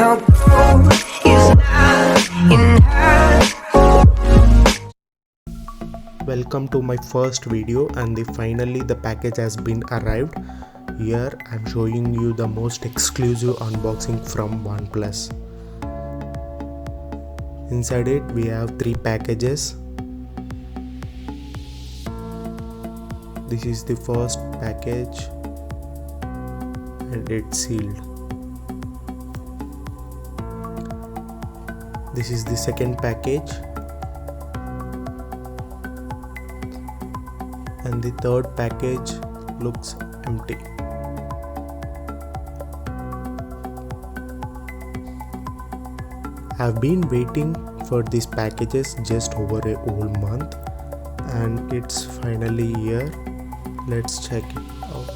no gold is not enough. Welcome to my first video, and finally the package has been arrived. Here I'm showing you the most exclusive unboxing from OnePlus. Inside it we have 3 packages. This is the first package and it's sealed. This is the second package and the third package looks empty. I've been waiting for these packages just over a whole month and it's finally here. Let's check it out.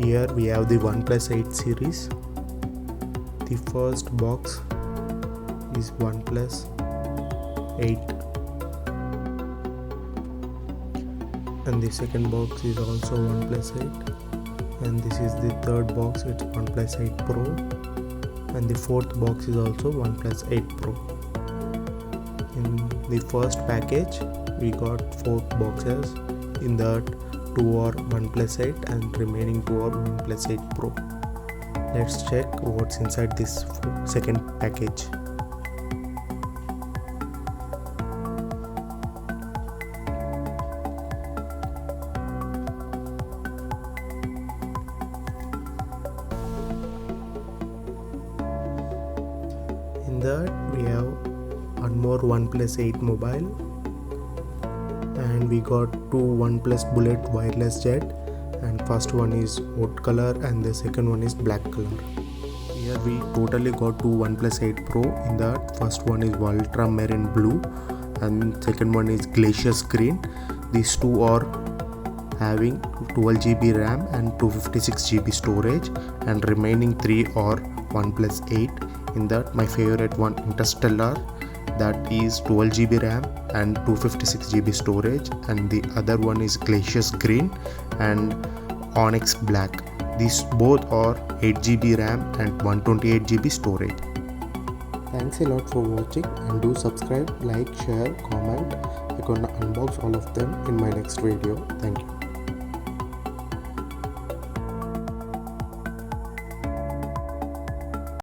Here we have the OnePlus 8 series. The first box is OnePlus 8 and the second box is also OnePlus 8 and this is the third box, it's OnePlus 8 Pro and the fourth box is also OnePlus 8 Pro. In the first package we got 4 boxes. In that 2 are OnePlus 8 and remaining 2 are OnePlus 8 Pro. Let's check what's inside this second package. In that we have one more OnePlus 8 mobile and we got 2 OnePlus Bullet wireless jet and first one is white color and the second one is black color. Here we totally got 2 OnePlus 8 Pro. In that first one is ultramarine blue and second one is glacier green. These two are having 12GB RAM and 256GB storage and remaining 3 are OnePlus 8. In that my favorite one Interstellar, that is 12GB RAM and 256GB storage, and the other one is Glacius Green and Onyx Black. These both are 8GB RAM and 128GB storage. Thanks a lot for watching and do subscribe, like, share, comment. I'm gonna unbox all of them in my next video. Thank you.